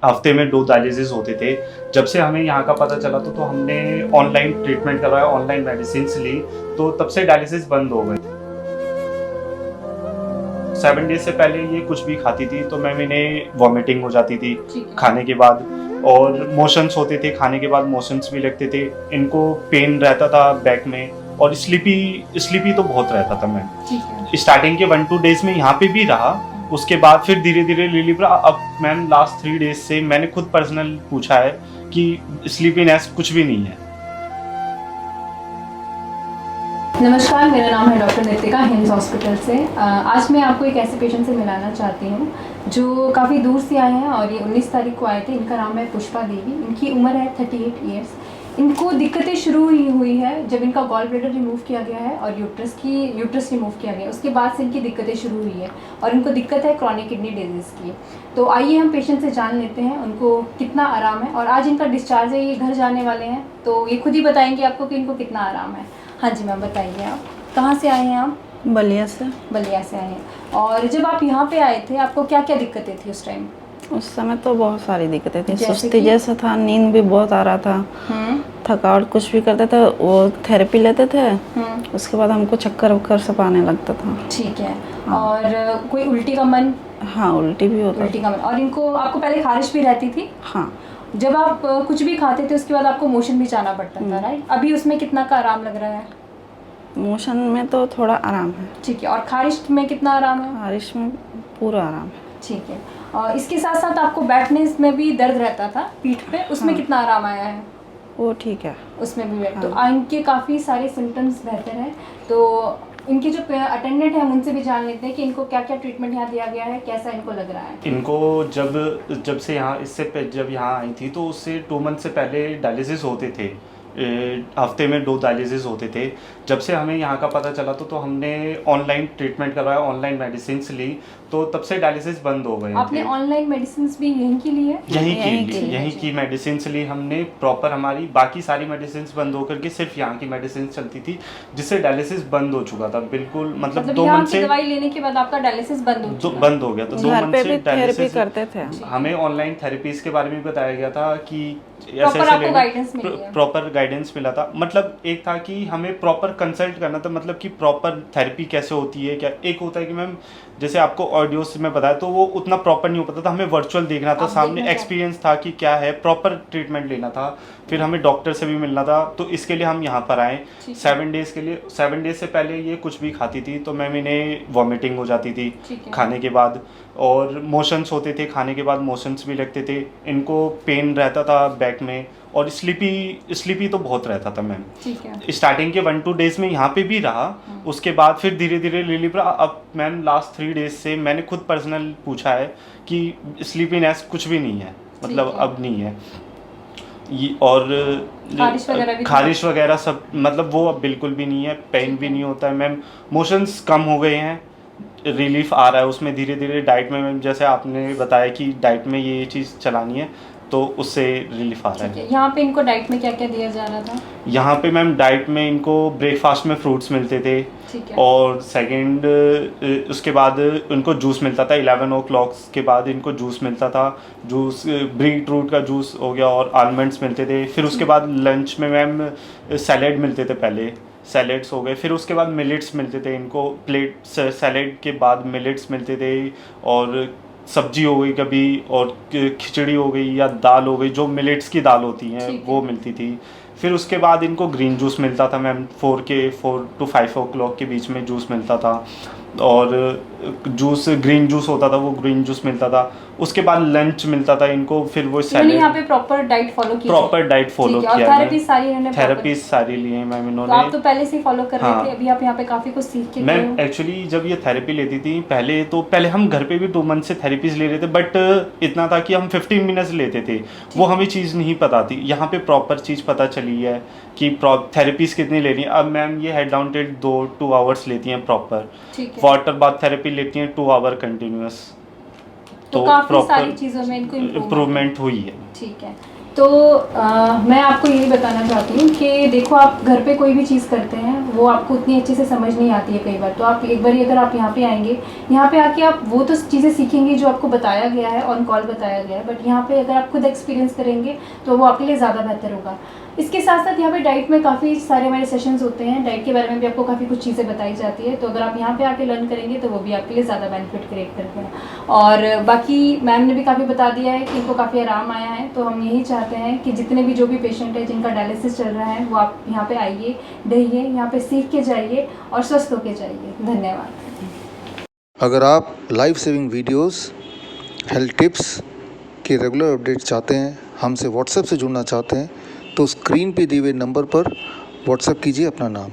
हफ्ते में 2 डायलिसिस होते थे। जब से हमें यहाँ का पता चला तो हमने ऑनलाइन ट्रीटमेंट करवाया, ऑनलाइन मेडिसिन ली, तो तब से डायलिसिस बंद हो गए। 7 डेज से पहले ये कुछ भी खाती थी तो मैम इन्हें वॉमिटिंग हो जाती थी खाने के बाद, और मोशंस होते थे, खाने के बाद मोशंस भी लगते थे, इनको पेन रहता था बैक में, और स्लीपी तो बहुत रहता था मैम। स्टार्टिंग के 1-2 डेज में यहाँ पे भी रहा, उसके बाद फिर धीरे धीरे रिलीफ रहा। अब मैम लास्ट 3 डेज से मैंने खुद पर्सनल पूछा है कि स्लीपीनेस कुछ भी नहीं है। नमस्कार, मेरा नाम है डॉक्टर नितिका, हिम्स हॉस्पिटल से। आज मैं आपको एक ऐसे पेशेंट से मिलाना चाहती हूँ जो काफ़ी दूर से आए हैं और ये 19 तारीख को आए थे। इनका नाम है पुष्पा देवी, इनकी उम्र है 38 ईयर्स। इनको दिक्कतें शुरू हुई है जब इनका गॉल ब्लैडर रिमूव किया गया है और यूट्रस रिमूव किया गया है, उसके बाद से इनकी दिक्कतें शुरू हुई है और इनको दिक्कत है क्रॉनिक किडनी डिजीज़ की। तो आइए हम पेशेंट से जान लेते हैं उनको कितना आराम है, और आज इनका डिस्चार्ज है, ये घर जाने वाले हैं, तो ये खुद ही बताएंगे आपको कि इनको कितना आराम है। हाँ जी मैम, बताइए आप कहाँ से आए हैं? आप बलिया से आए हैं। और जब आप यहाँ पे आए थे आपको क्या क्या दिक्कतें थी उस टाइम? उस समय तो बहुत सारी दिक्कतें थी, सुस्ती जैसा था, नींद भी बहुत आ रहा था, थकावट कुछ भी करते थे, वो थेरेपी लेते थे, उसके बाद हमको चक्कर वक्कर सब आने लगता था। ठीक है। और कोई उल्टी का मन? हाँ, उल्टी भी होता, उल्टी का मन। और इनको आपको पहले खारिश भी रहती थी? हाँ। जब आप कुछ भी खाते थे उसके बाद आपको मोशन भी जाना पड़ता था, राइट? अभी उसमें कितना का आराम लग रहा है? मोशन में तो थोड़ा आराम है। ठीक है। और खारिश में कितना आराम है? खारिश में पूरा आराम है। ठीक है। और इसके साथ साथ आपको बैठने में भी दर्द रहता था पीठ पे, उसमें कितना आराम आया है? वो ठीक है, उसमें भी हाँ। तो इनके काफ़ी सारे सिम्टम्स बेहतर हैं। तो इनके जो अटेंडेंट हैं उनसे भी जान लेते हैं कि इनको क्या क्या ट्रीटमेंट यहाँ दिया गया है, कैसा इनको लग रहा है। इनको जब से यहाँ जब यहाँ आई थी तो उससे 2 मंथ से पहले डायलिसिस होते थे, हफ्ते में 2 डायलिसिस होते थे। जब से हमें यहाँ का पता चला तो हमने ऑनलाइन ट्रीटमेंट करवाया, ऑनलाइन मेडिसिन ली, तो तब से डायलिसिस बंद हो गए। आपने ऑनलाइन मेडिसिन भी यहीं की ली है? यहीं की मेडिसिन ली हमने प्रॉपर। हमारी बाकी सारी मेडिसिन बंद होकर के सिर्फ यहाँ की मेडिसिन चलती थी, जिससे डायलिसिस बंद हो चुका था बिल्कुल। मतलब 2 मंथ से दवाई लेने के बाद आपका डायलिसिस बंद हो गया। तो 2 मंथ से डायलिसिस करते थे। हमें ऑनलाइन थेरेपीज के बारे में बताया गया था कि प्रॉपर गाइडेंस मिला था। मतलब एक था कि हमें प्रॉपर कंसल्ट करना था, मतलब कि प्रॉपर थेरेपी कैसे होती है, क्या एक होता है कि मैम जैसे आपको ऑडियो से मैं बताया तो वो उतना प्रॉपर नहीं हो पाता था, हमें वर्चुअल देखना था, सामने एक्सपीरियंस था कि क्या है, प्रॉपर ट्रीटमेंट लेना था, फिर हमें डॉक्टर से भी मिलना था। तो इसके लिए हम यहाँ पर आए 7 डेज के लिए। 7 डेज से पहले ये कुछ भी खाती थी तो मैम इन्हें वॉमिटिंग हो जाती थी खाने के बाद, और मोशंस होते थे, खाने के बाद मोशंस भी लगते थे, इनको पेन रहता था बैक में, और स्लीपी तो बहुत रहता था मैम। स्टार्टिंग के 1-2 डेज में यहाँ पे भी रहा, उसके बाद फिर धीरे धीरे रिलीफ रहा। अब मैम लास्ट 3 डेज से मैंने खुद पर्सनल पूछा है कि स्लीपीनेस कुछ भी नहीं है, मतलब अब नहीं है ये, और खारिश वगैरह सब मतलब वो अब बिल्कुल भी नहीं है, पेन भी नहीं होता है मैम, मोशंस कम हो गए हैं, रिलीफ आ रहा है उसमें धीरे धीरे। डाइट में मैम जैसे आपने बताया कि डाइट में ये चीज़ चलानी है तो उससे रिलीफ आ रहा है। यहाँ पे इनको डाइट में क्या क्या दिया जा रहा था? यहाँ पे मैम डाइट में इनको ब्रेकफास्ट में फ्रूट्स मिलते थे, और सेकंड उसके बाद इनको जूस मिलता था 11 o'clock के बाद, इनको जूस मिलता था, जूस बीट रूट का जूस हो गया, और आलमंड्स मिलते थे। फिर उसके बाद लंच में मैम सैलेड मिलते थे, पहले सैलेड्स हो गए, फिर उसके बाद मिलेट्स मिलते थे इनको, प्लेट सैलेड के बाद मिलेट्स मिलते थे, और सब्जी हो गई कभी, और खिचड़ी हो गई या दाल हो गई, जो मिलेट्स की दाल होती हैं वो मिलती थी। फिर उसके बाद इनको ग्रीन जूस मिलता था मैम, 4 to 5 o'clock के बीच में जूस मिलता था, और ग्रीन जूस होता था, वो ग्रीन जूस मिलता था। उसके बाद लंच मिलता था इनको, फिर वो सैलेड। यहाँ पे प्रॉपर डाइट फॉलो किया, थेरेपी सारी ली है मैम इन्होंने। तो आप तो पहले से फॉलो कर रहे थे, अभी आप यहाँ पे काफी कुछ सीख के मैम एक्चुअली जब ये थेरेपी लेती थी पहले हम घर पे भी 2 मंथ से थेरेपीज ले रहे थे, बट इतना था कि हम 15 मिनट्स लेते थे, वो हमें चीज़ नहीं पता थी। यहाँ पे प्रॉपर चीज़ पता चली है कि थेरेपीज कितनी ले रही हैं। अब मैम ये हेड डाउन टिल 2 hours लेती हैं प्रॉपर, वाटर बाथ थेरेपी लेती हैं 2 hour कंटिन्यूस, तो काफी सारी चीज़ों में इनको इम्प्रूवमेंट हुई है। ठीक है। तो मैं आपको यही बताना चाहती हूँ कि देखो, आप घर पे कोई भी चीज़ करते हैं वो आपको उतनी अच्छे से समझ नहीं आती है कई बार। तो आप एक बार अगर आप यहाँ पे आएंगे, यहाँ पे आके आप वो तो चीज़ें सीखेंगे जो आपको बताया गया है, ऑन कॉल बताया गया है, बट यहाँ पे अगर आप खुद एक्सपीरियंस करेंगे तो वो आपके लिए ज़्यादा बेहतर होगा। इसके साथ साथ यहाँ पे डाइट में काफ़ी सारे हमारे सेशंस होते हैं, डाइट के बारे में भी आपको काफ़ी कुछ चीज़ें बताई जाती है। तो अगर आप यहाँ पे आके लर्न करेंगे तो वो भी आपके लिए ज़्यादा बेनिफिट क्रिएट करते हैं। और बाकी मैम ने भी काफ़ी बता दिया है कि इनको काफ़ी आराम आया है। तो हम यही चाहते हैं कि जितने भी जो भी पेशेंट है जिनका डायलिसिस चल रहा है वो आप यहाँ पे आइए, रहिए, यहाँ पे सीख के जाइए और स्वस्थ होके जाइए। धन्यवाद। अगर आप life saving videos, health tips के रेगुलर अपडेट चाहते हैं, हमसे व्हाट्सएप से जुड़ना चाहते हैं, तो स्क्रीन पे दिए हुए नंबर पर व्हाट्सएप कीजिए अपना नाम।